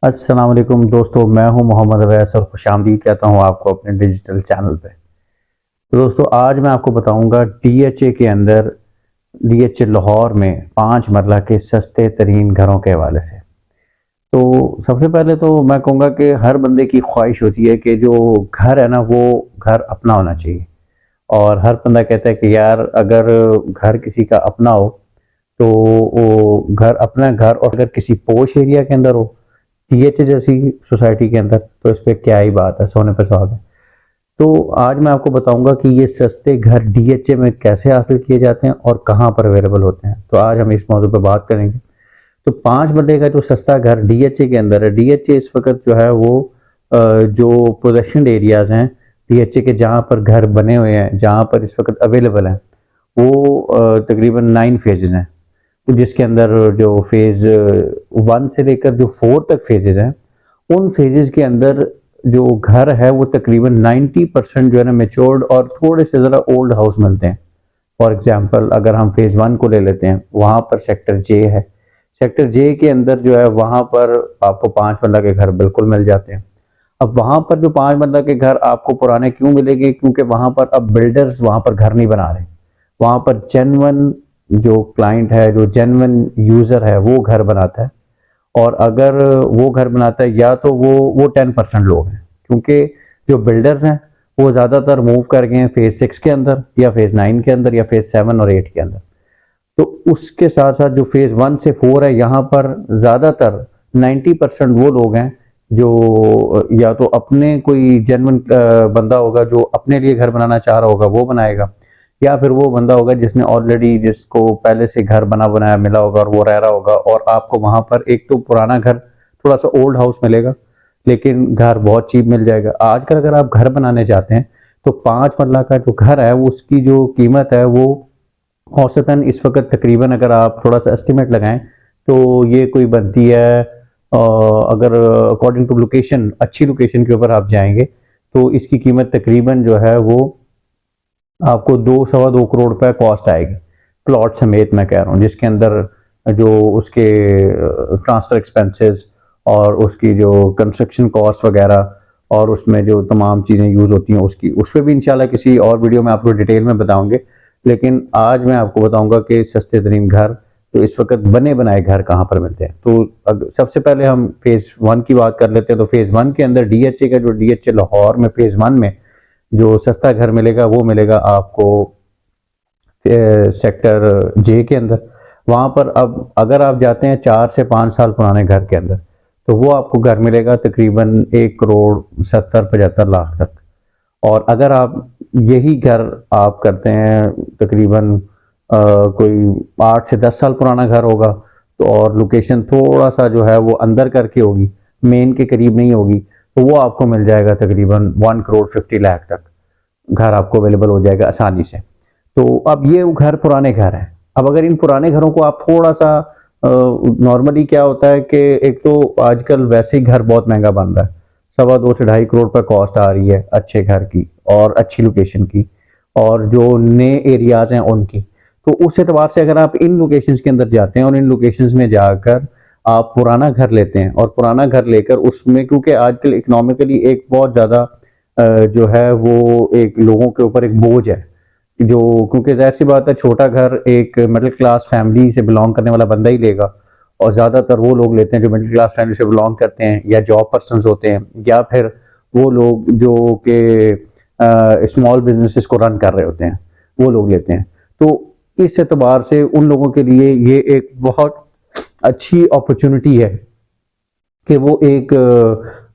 अस्सलाम वालेकुम दोस्तों, मैं हूं मोहम्मद अवैस और खुशामदीद कहता हूं आपको अपने डिजिटल चैनल पे। तो दोस्तों, आज मैं आपको बताऊंगा डीएचए के अंदर, डीएचए लाहौर में 5 मरला के सस्ते तरीन घरों के हवाले से। तो सबसे पहले तो मैं कहूँगा कि हर बंदे की ख्वाहिश होती है कि जो घर है ना, वो घर अपना होना चाहिए। और हर बंदा कहता है कि यार, अगर घर किसी का अपना हो तो वो घर अपना घर, और अगर किसी पोश एरिया के अंदर हो, टीएचए जैसी सोसाइटी के अंदर, तो इस पे क्या ही बात है, सोने पर सुहागा। तो आज मैं आपको बताऊंगा कि ये सस्ते घर डीएचए में कैसे हासिल किए जाते हैं और कहाँ पर अवेलेबल होते हैं। तो आज हम इस मौजू पर बात करेंगे। तो 5 मरले का जो सस्ता घर डीएचए के अंदर है, डीएचए इस वक्त जो है वो जो पोजेशन एरियाज हैं डीएचए के, जहाँ पर घर बने हुए हैं, जहाँ पर इस वक्त अवेलेबल हैं, वो तकरीबन 9 फेजेज हैं। तो जिसके अंदर जो फेज 1 से लेकर जो 4 तक फेजेज हैं, उन फेजेस के अंदर जो घर है वो तकरीबन 90% जो है ना मेच्योर्ड और थोड़े से ज़रा ओल्ड हाउस मिलते हैं। फॉर एग्जांपल, अगर हम फेज 1 को ले लेते हैं, वहाँ पर सेक्टर जे है। सेक्टर जे के अंदर जो है वहाँ पर आपको 5 मरला के घर बिल्कुल मिल जाते हैं। अब वहाँ पर जो 5 मरला के घर आपको पुराने क्यों मिलेंगे? क्योंकि वहाँ पर अब बिल्डर्स वहाँ पर घर नहीं बना रहे। वहाँ पर जेन्युइन जो क्लाइंट है, जो जेन्युइन यूज़र है, वो घर बनाता है। और अगर वो घर बनाता है, या तो वो 10% लोग हैं, क्योंकि जो बिल्डर्स हैं वो ज़्यादातर मूव कर गए हैं फेज 6 के अंदर, या फेज 9 के अंदर, या फेज 7 और 8 के अंदर। तो उसके साथ साथ जो फेज 1 से 4 है, यहाँ पर ज़्यादातर 90% वो लोग हैं जो या तो अपने कोई जेन्युइन बंदा होगा जो अपने लिए घर बनाना चाह रहा होगा, वो बनाएगा, या फिर वो बंदा होगा जिसने ऑलरेडी, जिसको पहले से घर बना बनाया मिला होगा और वो रह रहा होगा। और आपको वहां पर एक तो पुराना घर, थोड़ा सा ओल्ड हाउस मिलेगा, लेकिन घर बहुत चीप मिल जाएगा। आजकल अगर आप घर बनाने जाते हैं तो 5 मरला का जो घर है, वो उसकी जो कीमत है वो औसतन इस वक्त तकरीबन, अगर आप थोड़ा सा एस्टिमेट लगाएं, तो ये कोई बनती है, अगर अकॉर्डिंग टू लोकेशन, अच्छी लोकेशन के ऊपर आप जाएंगे तो इसकी कीमत तकरीबन जो है वो आपको 2 सवा 2 करोड़ रुपए कॉस्ट आएगी, प्लॉट समेत मैं कह रहा हूँ, जिसके अंदर जो उसके ट्रांसफर एक्सपेंसेस और उसकी जो कंस्ट्रक्शन कॉस्ट वगैरह और उसमें जो तमाम चीज़ें यूज़ होती हैं उसकी, उस पर भी इंशाल्लाह किसी और वीडियो में आपको डिटेल में बताऊंगे। लेकिन आज मैं आपको बताऊंगा कि सस्ते तरीन घर, तो इस वक्त बने बनाए घर कहाँ पर मिलते हैं। तो सबसे पहले हम फेज 1 की बात कर लेते हैं। तो फेज 1 के अंदर डीएचए का, जो डीएचए लाहौर में फेज 1 में जो सस्ता घर मिलेगा, वो मिलेगा आपको सेक्टर जे के अंदर। वहाँ पर अब अगर आप जाते हैं 4 से 5 साल पुराने घर के अंदर, तो वो आपको घर मिलेगा तकरीबन 1 करोड़ 70-75 लाख तक। और अगर आप यही घर आप करते हैं तकरीबन कोई 8 से 10 साल पुराना घर होगा, तो और लोकेशन थोड़ा सा जो है वो अंदर करके होगी, मेन के करीब नहीं होगी, तो वो आपको मिल जाएगा तकरीबन 1 करोड़ 50 लाख तक। घर आपको अवेलेबल हो जाएगा आसानी से। तो अब ये घर पुराने घर हैं। अब अगर इन पुराने घरों को आप थोड़ा सा, नॉर्मली क्या होता है कि एक तो आजकल वैसे ही घर बहुत महंगा बन रहा है, 2.25 से 2.5 करोड़ पर कॉस्ट आ रही है अच्छे घर की और अच्छी लोकेशन की, और जो नए एरियाज हैं उनकी। तो उस एतबार से अगर आप इन लोकेशंस के अंदर जाते हैं और इन लोकेशंस में जाकर आप पुराना घर लेते हैं, और पुराना घर लेकर उसमें, क्योंकि आजकल इकोनॉमिकली एक बहुत ज़्यादा जो है वो एक लोगों के ऊपर एक बोझ है, जो, क्योंकि जाहिर सी बात है, छोटा घर एक मिडिल क्लास फैमिली से बिलोंग करने वाला बंदा ही लेगा। और ज़्यादातर वो लोग लेते हैं जो मिडिल क्लास फैमिली से बिलोंग करते हैं, या जॉब पर्सनस होते हैं, या फिर वो लोग जो कि स्मॉल बिजनेसेस को रन कर रहे होते हैं, वो लोग लेते हैं। तो इस एतबार से उन लोगों के लिए ये एक बहुत अच्छी अपॉर्चुनिटी है कि वो एक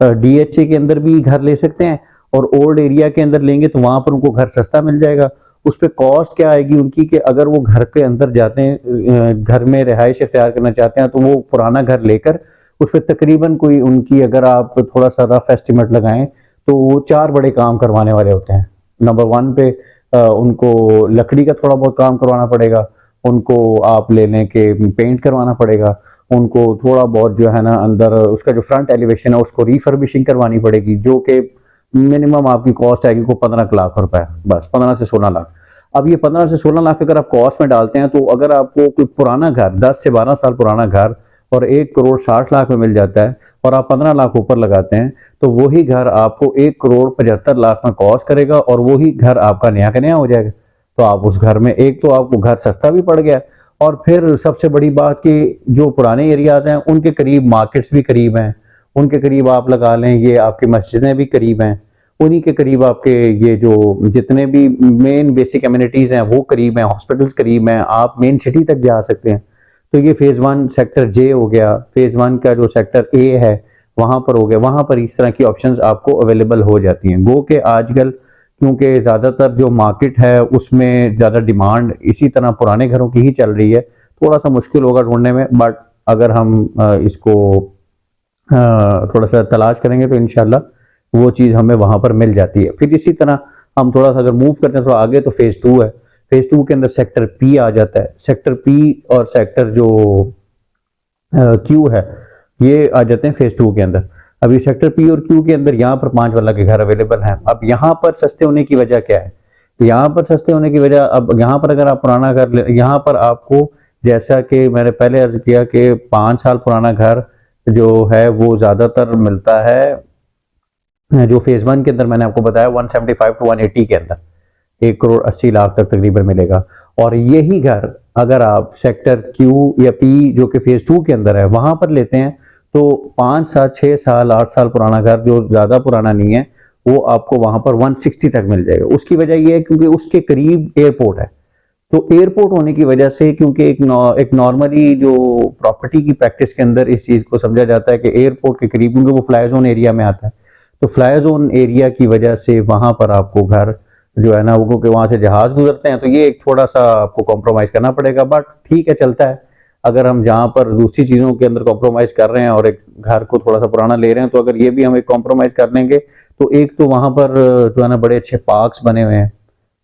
डीएचए के अंदर भी घर ले सकते हैं, और ओल्ड एरिया के अंदर लेंगे तो वहां पर उनको घर सस्ता मिल जाएगा। उस पर कॉस्ट क्या आएगी उनकी, कि अगर वो घर के अंदर जाते हैं, घर में रिहाइश इख्तियार करना चाहते हैं, तो वो पुराना घर लेकर उस पर तकरीबन कोई उनकी, अगर आप थोड़ा सा रफ एस्टिमेट लगाएं, तो वो 4 बड़े काम करवाने वाले होते हैं। नंबर 1 पे उनको लकड़ी का थोड़ा बहुत काम करवाना पड़ेगा, उनको आप ले लें कि पेंट करवाना पड़ेगा, उनको थोड़ा बहुत जो है ना अंदर उसका जो फ्रंट एलिवेशन है उसको रिफर्बिशिंग करवानी पड़ेगी, जो कि मिनिमम आपकी कॉस्ट आएगी को 15 लाख रुपए, बस 15 से 16 लाख। अब ये 15 से 16 लाख अगर आप कॉस्ट में डालते हैं, तो अगर आपको कोई पुराना घर, 10 से 12 साल पुराना घर और 1 करोड़ 60 लाख में मिल जाता है, और आप 15 लाख ऊपर लगाते हैं तो वही घर आपको 1,75,00,000 में कॉस्ट करेगा और वही घर आपका नया का नया हो जाएगा। तो आप उस घर में, एक तो आपको घर सस्ता भी पड़ गया और फिर सबसे बड़ी बात कि जो पुराने एरियाज हैं उनके करीब मार्केट्स भी करीब हैं, उनके करीब आप लगा लें ये आपकी मस्जिदें भी करीब हैं, उन्हीं के करीब आपके ये जो जितने भी मेन बेसिक एमिनिटीज हैं वो करीब हैं, हॉस्पिटल्स करीब हैं, आप मेन सिटी तक जा सकते हैं। तो ये फेज 1 सेक्टर जे हो गया, फेज 1 का जो सेक्टर ए है वहां पर हो गया, वहां पर इस तरह की ऑप्शंस आपको अवेलेबल हो जाती हैं। गो के आजकल क्योंकि ज़्यादातर जो मार्केट है उसमें ज़्यादा डिमांड इसी तरह पुराने घरों की ही चल रही है, थोड़ा सा मुश्किल होगा ढूंढने में, बट अगर हम इसको थोड़ा सा तलाश करेंगे तो इंशाल्लाह वो चीज़ हमें वहां पर मिल जाती है। फिर इसी तरह हम थोड़ा सा अगर मूव करते हैं थोड़ा आगे तो फेज 2 है। फेज 2 के अंदर सेक्टर पी आ जाता है। सेक्टर पी और सेक्टर जो क्यू है ये आ जाते हैं फेज 2 के अंदर। अभी सेक्टर पी और क्यू के अंदर यहाँ पर 5 वाला के घर अवेलेबल हैं। अब यहाँ पर सस्ते होने की वजह क्या है? तो यहाँ पर सस्ते होने की वजह, अब यहाँ पर अगर आप पुराना घर यहाँ पर आपको, जैसा कि मैंने पहले अर्ज किया कि 5 साल पुराना घर जो है वो ज्यादातर मिलता है जो फेज 1 के अंदर मैंने आपको बताया 175 टू 180 के अंदर 1,80,00,000 तक तकरीबन मिलेगा। और यही घर अगर आप सेक्टर क्यू या पी जो कि फेज 2 के अंदर है वहां पर लेते हैं तो 5 साल 6 साल 8 साल पुराना घर जो ज्यादा पुराना नहीं है वो आपको वहां पर 160 तक मिल जाएगा। उसकी वजह यह है क्योंकि उसके करीब एयरपोर्ट है। तो एयरपोर्ट होने की वजह से, क्योंकि एक नॉर्मली जो प्रॉपर्टी की प्रैक्टिस के अंदर इस चीज को समझा जाता है कि एयरपोर्ट के करीब, क्योंकि वो फ्लाई जोन एरिया में आता है, तो फ्लाई जोन एरिया की वजह से वहां पर आपको घर जो है ना वो, क्योंकि वहां से जहाज गुजरते हैं तो ये एक थोड़ा सा आपको कॉम्प्रोमाइज करना पड़ेगा, बट ठीक है चलता है। अगर हम जहां पर दूसरी चीजों के अंदर कॉम्प्रोमाइज कर रहे हैं और एक घर को थोड़ा सा पुराना ले रहे हैं, तो अगर ये भी हम एक कॉम्प्रोमाइज कर लेंगे तो एक तो वहां पर जो है ना बड़े अच्छे पार्क्स बने हुए हैं,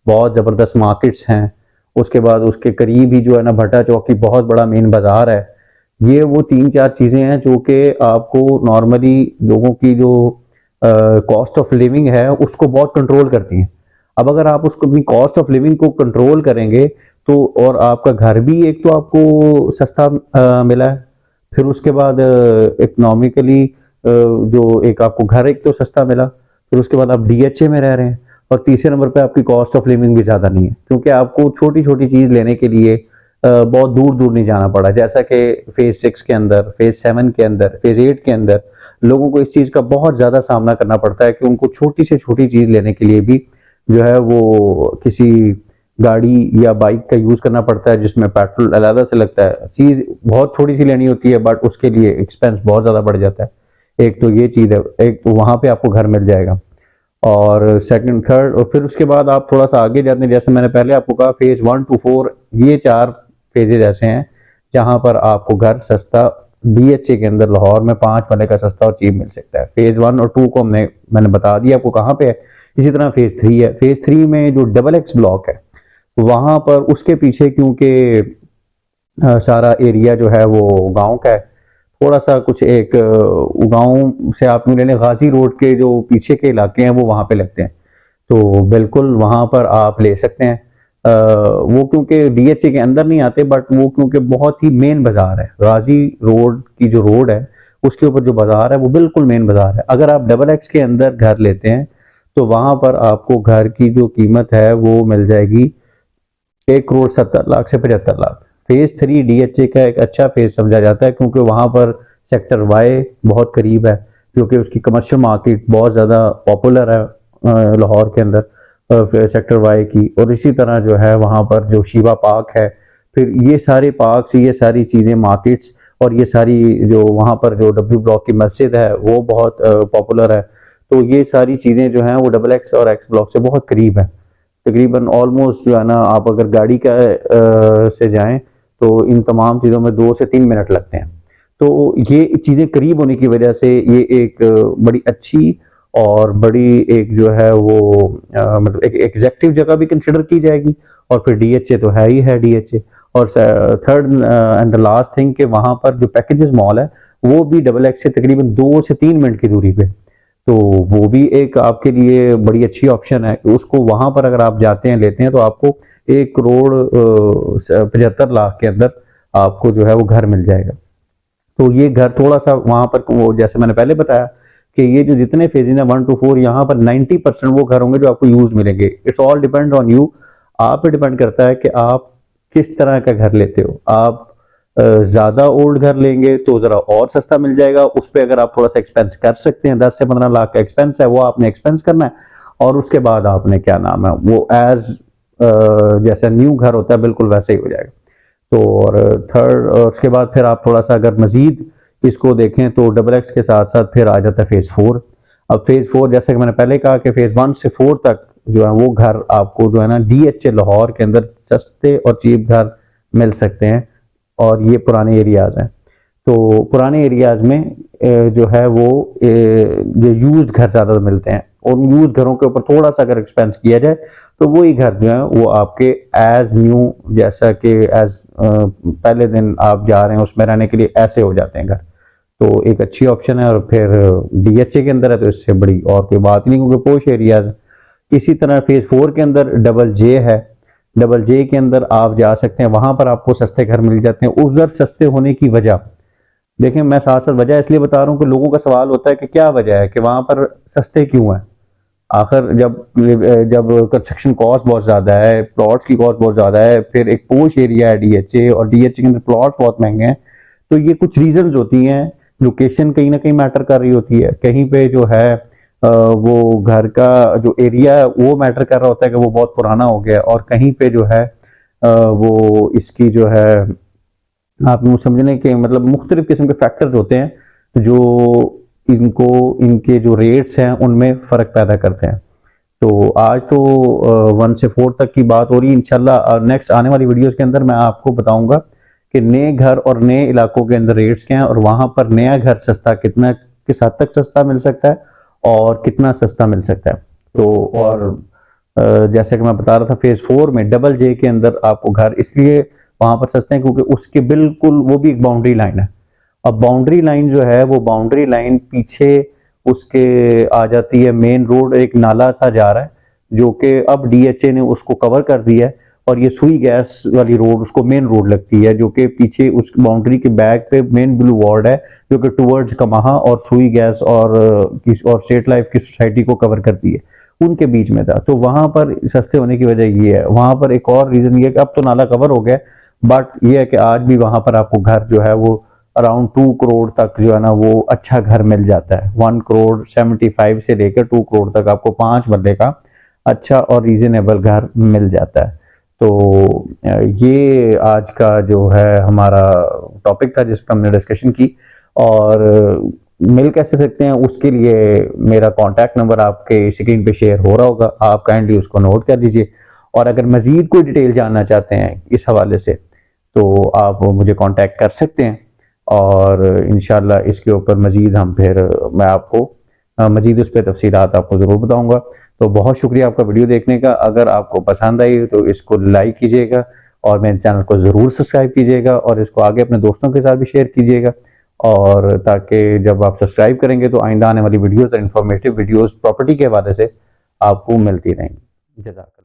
बहुत जबरदस्त मार्केट्स हैं, उसके बाद उसके करीब ही जो है ना भट्टा चौक की बहुत बड़ा मेन बाजार है। ये वो 3-4 चीजें हैं जो कि आपको नॉर्मली लोगों की जो कॉस्ट ऑफ लिविंग है उसको बहुत कंट्रोल करती हैं। अब अगर आप उसको अपनी कॉस्ट ऑफ लिविंग को कंट्रोल करेंगे तो, और आपका घर भी एक तो आपको सस्ता मिला है, फिर उसके बाद इकोनॉमिकली जो एक आपको घर एक तो सस्ता मिला, फिर उसके बाद आप डीएचए में रह रहे हैं, और तीसरे नंबर पे आपकी कॉस्ट ऑफ लिविंग भी ज्यादा नहीं है क्योंकि आपको छोटी छोटी चीज लेने के लिए बहुत दूर दूर नहीं जाना पड़ा। जैसा कि फेज 6 के अंदर, फेज 7 के अंदर, फेज 8 के अंदर लोगों को इस चीज का बहुत ज्यादा सामना करना पड़ता है कि उनको छोटी से छोटी चीज लेने के लिए भी जो है वो किसी गाड़ी या बाइक का यूज करना पड़ता है जिसमें पेट्रोल अलग से लगता है। चीज बहुत थोड़ी सी लेनी होती है बट उसके लिए एक्सपेंस बहुत ज्यादा बढ़ जाता है। एक तो ये चीज है, एक तो वहां पे आपको घर मिल जाएगा, और सेकंड थर्ड, और फिर उसके बाद आप थोड़ा सा आगे जाते हैं, जैसे मैंने पहले आपको कहा फेज 1 to 4 ये 4 फेजेज ऐसे हैं जहां पर आपको घर सस्ता डीएचए के अंदर लाहौर में 5 वाले का सस्ता और चीप मिल सकता है। फेज 1 और 2 को मैंने बता दिया आपको कहाँ पे है। इसी तरह फेज 3 है। फेज 3 में जो डबल एक्स ब्लॉक है वहां पर उसके पीछे, क्योंकि सारा एरिया जो है वो गांव का है, थोड़ा सा कुछ एक गांव से आप ले लें, गाजी रोड के जो पीछे के इलाके हैं वो वहां पे लगते हैं, तो बिल्कुल वहां पर आप ले सकते हैं। वो क्योंकि डीएचए के अंदर नहीं आते, बट वो क्योंकि बहुत ही मेन बाजार है, गाजी रोड की जो रोड है उसके ऊपर जो बाजार है वो बिल्कुल मेन बाजार है। अगर आप डबल एक्स के अंदर घर लेते हैं तो वहां पर आपको घर की जो कीमत है वो मिल जाएगी 1,70,00,000 से 75,00,000। फेज 3 डीएचए का एक अच्छा फेज समझा जाता है क्योंकि वहां पर सेक्टर वाई बहुत करीब है, जो कि उसकी कमर्शियल मार्केट बहुत ज्यादा पॉपुलर है लाहौर के अंदर सेक्टर वाई की। और इसी तरह जो है वहां पर जो शिवा पार्क है, फिर ये सारे पार्क्स, ये सारी चीजें, मार्केट्स, और ये सारी जो वहां पर जो डब्ल्यू ब्लॉक की मस्जिद है वो बहुत पॉपुलर है। तो ये सारी चीजें जो हैं वो डबल एक्स और एक्स ब्लॉक से बहुत करीब है, तकरीबन ऑलमोस्ट जो है ना, आप अगर गाड़ी का से जाएं तो इन तमाम चीज़ों में 2 से 3 मिनट लगते हैं। तो ये चीज़ें करीब होने की वजह से ये एक बड़ी अच्छी और बड़ी एक जो है वो मतलब एक एग्जैक्टिव जगह भी कंसिडर की जाएगी। और फिर डीएचए तो है ही है डीएचए। और third and the last thing कि वहां पर जो पैकेजेस मॉल है वो भी डबल एक्स से तकरीबन 2 से 3 मिनट की दूरी पे, तो वो भी एक आपके लिए बड़ी अच्छी ऑप्शन है कि उसको वहां पर अगर आप जाते हैं लेते हैं तो आपको 1,75,00,000 के अंदर आपको जो है वो घर मिल जाएगा। तो ये घर थोड़ा सा वहां पर वो जैसे मैंने पहले बताया कि ये जो जितने फेजेज हैं 1 to 4 यहाँ पर 90% वो घर होंगे जो आपको यूज मिलेंगे। It's all depend on you, आप पे डिपेंड करता है कि आप किस तरह का घर लेते हो। आप ज्यादा ओल्ड घर लेंगे तो जरा और सस्ता मिल जाएगा, उस पर अगर आप थोड़ा सा एक्सपेंस कर सकते हैं, 10 से 15 लाख का एक्सपेंस है वो आपने एक्सपेंस करना है, और उसके बाद आपने क्या नाम है वो एज जैसा न्यू घर होता है बिल्कुल वैसे ही हो जाएगा। तो और थर्ड उसके बाद फिर आप थोड़ा सा अगर मजीद इसको देखें तो डबल एक्स के साथ साथ फिर आ जाता है फेज 4। अब फेज 4 जैसे कि मैंने पहले कहा कि फेज 1 से 4 तक जो है वो घर आपको जो है ना डीएचए लाहौर के अंदर सस्ते और चीप घर मिल सकते हैं, और ये पुराने एरियाज हैं। तो पुराने एरियाज में जो है वो ये यूज्ड घर ज़्यादा मिलते हैं, उन यूज्ड घरों के ऊपर थोड़ा सा अगर एक्सपेंस किया जाए तो वही घर जो है वो आपके एज न्यू, जैसा कि एज पहले दिन आप जा रहे हैं उसमें रहने के लिए ऐसे हो जाते हैं घर। तो एक अच्छी ऑप्शन है, और फिर डीएचए के अंदर है तो इससे बड़ी और कोई बात नहीं, क्योंकि पोश एरियाज। इसी तरह फेज 4 के अंदर डबल जे है, डबल जे के अंदर आप जा सकते हैं, वहां पर आपको सस्ते घर मिल जाते हैं। उधर सस्ते होने की वजह देखें, मैं साथ साथ वजह इसलिए बता रहा हूँ कि लोगों का सवाल होता है कि क्या वजह है कि वहां पर सस्ते क्यों है। आखिर जब जब कंस्ट्रक्शन कॉस्ट बहुत ज्यादा है, प्लॉट्स की कॉस्ट बहुत ज्यादा है, फिर एक पोश एरिया है डीएचए, और डीएचए के अंदर प्लॉट्स बहुत महंगे हैं, तो ये कुछ रीजंस होती हैं। लोकेशन कहीं ना कहीं मैटर कर रही होती है, कहीं पे जो है वो घर का जो एरिया है वो मैटर कर रहा होता है कि वो बहुत पुराना हो गया, और कहीं पे जो है वो इसकी जो है आप यूँ समझने के मतलब मुख्तलिफ किस्म के फैक्टर्स होते हैं जो इनको इनके जो रेट्स हैं उनमें फ़र्क पैदा करते हैं। तो आज तो 1 से 4 तक की बात हो रही है। इंशाल्लाह नेक्स्ट आने वाली वीडियोस के अंदर मैं आपको बताऊंगा कि नए घर और नए इलाकों के अंदर रेट्स क्या हैं, और वहां पर नया घर सस्ता कितना किस हद तक सस्ता मिल सकता है और कितना सस्ता मिल सकता है। तो और जैसे कि मैं बता रहा था फेज 4 में डबल जे के अंदर आपको घर इसलिए वहां पर सस्ते हैं क्योंकि उसके बिल्कुल वो भी एक बाउंड्री लाइन है। अब बाउंड्री लाइन जो है वो बाउंड्री लाइन पीछे उसके आ जाती है, मेन रोड एक नाला सा जा रहा है जो कि अब डीएचए ने उसको कवर कर दिया है, और ये सुई गैस वाली रोड उसको मेन रोड लगती है जो कि पीछे उस बाउंड्री के बैक पे मेन ब्लू वार्ड है जो कि टुवर्ड्स कमाहा और सुई गैस और स्टेट लाइफ की सोसाइटी को कवर करती है, उनके बीच में था। तो वहां पर सस्ते होने की वजह ये है। वहां पर एक और रीजन ये है कि अब तो नाला कवर हो गया, बट ये है कि आज भी वहां पर आपको घर जो है वो अराउंड 2 करोड़ तक जो है ना वो अच्छा घर मिल जाता है। 1 करोड़ 75 से लेकर 2 करोड़ तक आपको 5 बल्ले का अच्छा और रीजनेबल घर मिल जाता है। तो ये आज का जो है हमारा टॉपिक था जिस पर हमने डिस्कशन की। और मिल कैसे सकते हैं उसके लिए मेरा कॉन्टैक्ट नंबर आपके स्क्रीन पे शेयर हो रहा होगा, आप काइंडली उसको नोट कर लीजिए। और अगर मजीद कोई डिटेल जानना चाहते हैं इस हवाले से तो आप मुझे कांटेक्ट कर सकते हैं, और इंशाल्लाह इसके ऊपर मजीद हम फिर मैं आपको मजीद उस पर तफसीलात आपको ज़रूर बताऊंगा। तो बहुत शुक्रिया आपका वीडियो देखने का। अगर आपको पसंद आई तो इसको लाइक कीजिएगा, और मेरे चैनल को ज़रूर सब्सक्राइब कीजिएगा, और इसको आगे अपने दोस्तों के साथ भी शेयर कीजिएगा, और ताकि जब आप सब्सक्राइब करेंगे तो आइंदा आने वाली वीडियोज़ और इन्फॉर्मेटिव वीडियोज़ प्रॉपर्टी के हवाले से आपको मिलती रहेंगी। जज़ाकल्लाह।